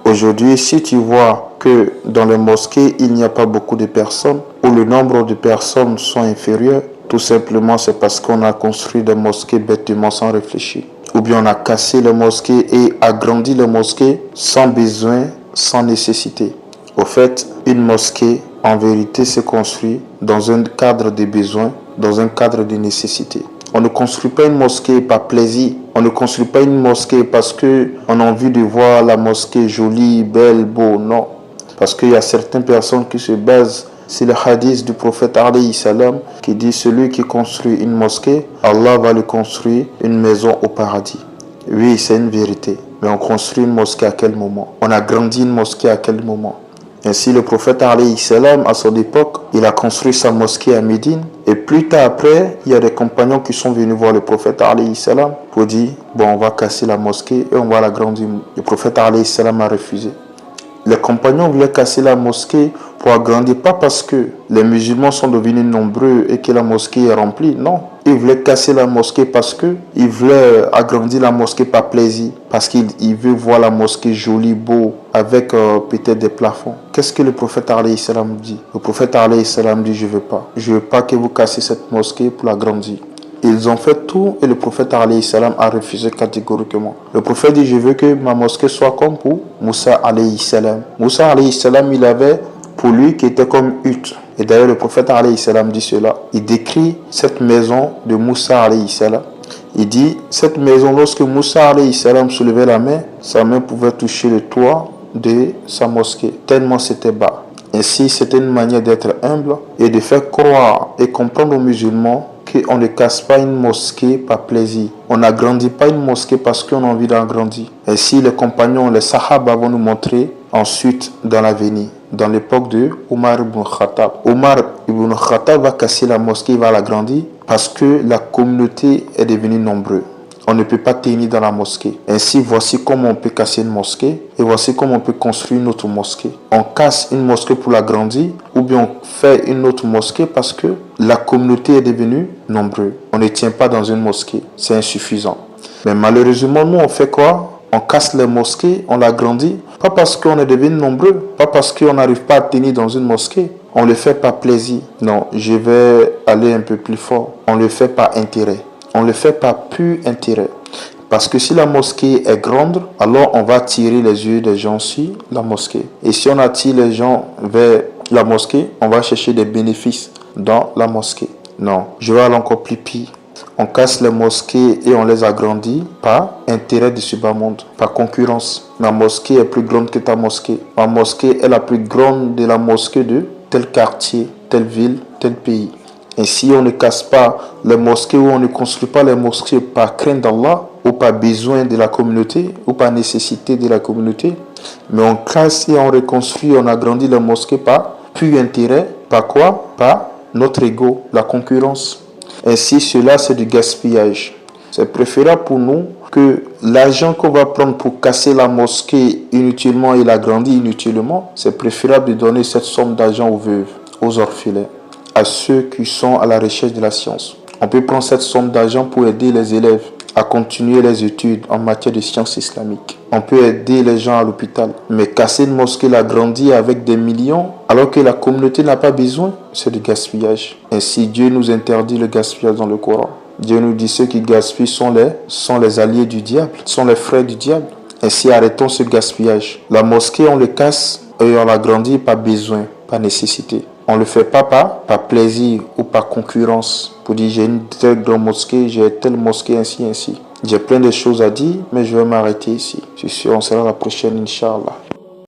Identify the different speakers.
Speaker 1: Aujourd'hui, si tu vois que dans les mosquées, il n'y a pas beaucoup de personnes, ou le nombre de personnes sont inférieurs, tout simplement c'est parce qu'on a construit des mosquées bêtement sans réfléchir. Ou bien on a cassé les mosquées et agrandi les mosquées sans besoin, sans nécessité. Au fait, une mosquée, en vérité, se construit dans un cadre de besoin, dans un cadre de nécessité. On ne construit pas une mosquée par plaisir. On ne construit pas une mosquée parce qu'on a envie de voir la mosquée jolie, belle, beau. Non. Parce qu'il y a certaines personnes qui se basent sur le hadith du prophète alayhi salam qui dit celui qui construit une mosquée, Allah va lui construire une maison au paradis. Oui, c'est une vérité. Mais on construit une mosquée à quel moment? On a grandi une mosquée à quel moment? Ainsi, le prophète alayhi salam, à son époque, il a construit sa mosquée à Médine. Et plus tard après, il y a des compagnons qui sont venus voir le prophète alayhi salam pour dire, bon, on va casser la mosquée et on va l'agrandir. Le prophète alayhi salam a refusé. Les compagnons voulaient casser la mosquée pour agrandir, pas parce que les musulmans sont devenus nombreux et que la mosquée est remplie, non. Ils voulaient casser la mosquée parce qu'ils voulaient agrandir la mosquée par plaisir, parce qu'ils veulent voir la mosquée jolie, beau, avec peut-être des plafonds. Qu'est-ce que le prophète alayhi salam dit? Le prophète alayhi salam dit, je ne veux pas. Je ne veux pas que vous cassiez cette mosquée pour l'agrandir. Ils ont fait tout et le prophète alayhi salam a refusé catégoriquement. Le prophète dit, je veux que ma mosquée soit comme pour Moussa alayhi salam. Moussa alayhi salam, il avait pour lui qui était comme hutte. Et d'ailleurs le prophète alayhi salam dit cela. Il décrit cette maison de Moussa alayhi salam. Il dit, cette maison, lorsque Moussa alayhi salam soulevait la main, sa main pouvait toucher le toit de sa mosquée, tellement c'était bas. Ainsi, c'était une manière d'être humble et de faire croire et comprendre aux musulmans qu'on ne casse pas une mosquée par plaisir. On n'agrandit pas une mosquée parce qu'on a envie d'agrandir. Ainsi, les compagnons, les sahaba vont nous montrer ensuite dans l'avenir, dans l'époque de Omar ibn Khattab. Omar ibn Khattab va casser la mosquée, il va l'agrandir parce que la communauté est devenue nombreuse. On ne peut pas tenir dans la mosquée. Ainsi, voici comment on peut casser une mosquée et voici comment on peut construire une autre mosquée. On casse une mosquée pour l'agrandir ou bien on fait une autre mosquée parce que la communauté est devenue nombreuse. On ne tient pas dans une mosquée. C'est insuffisant. Mais malheureusement, nous, on fait quoi? On casse les mosquées, on l'agrandit. Pas parce qu'on est devenu nombreux, pas parce qu'on n'arrive pas à tenir dans une mosquée. On le fait par plaisir. Non, je vais aller un peu plus fort. On le fait par intérêt. On le fait par pur intérêt. Parce que si la mosquée est grande, alors on va attirer les yeux des gens sur la mosquée. Et si on attire les gens vers la mosquée, on va chercher des bénéfices dans la mosquée. Non, je vais aller encore plus pire. On casse les mosquées et on les agrandit par intérêt du submonde, par concurrence. Ma mosquée est plus grande que ta mosquée. Ma mosquée est la plus grande de la mosquée de tel quartier, telle ville, tel pays. Ainsi, on ne casse pas les mosquées ou on ne construit pas les mosquées par crainte d'Allah ou par besoin de la communauté ou par nécessité de la communauté. Mais on casse et on reconstruit, on agrandit les mosquées par pur intérêt. Par quoi? Par notre ego, la concurrence. Ainsi, cela c'est du gaspillage. C'est préférable pour nous que l'argent qu'on va prendre pour casser la mosquée inutilement et l'agrandir inutilement, c'est préférable de donner cette somme d'argent aux veuves, aux orphelins, à ceux qui sont à la recherche de la science. On peut prendre cette somme d'argent pour aider les élèves à continuer les études en matière de sciences islamiques. On peut aider les gens à l'hôpital. Mais casser une mosquée, l'agrandir avec des millions, alors que la communauté n'a pas besoin, c'est du gaspillage. Ainsi, Dieu nous interdit le gaspillage dans le Coran. Dieu nous dit ceux qui gaspillent sont les alliés du diable, sont les frères du diable. Ainsi, arrêtons ce gaspillage. La mosquée, on le casse et on l'agrandit par besoin, par nécessité. On ne le fait pas par plaisir ou par concurrence. Pour dire j'ai une telle grande mosquée, j'ai telle mosquée, ainsi. J'ai plein de choses à dire, mais je vais m'arrêter ici. Je suis sûr, on sera la prochaine, Inch'Allah.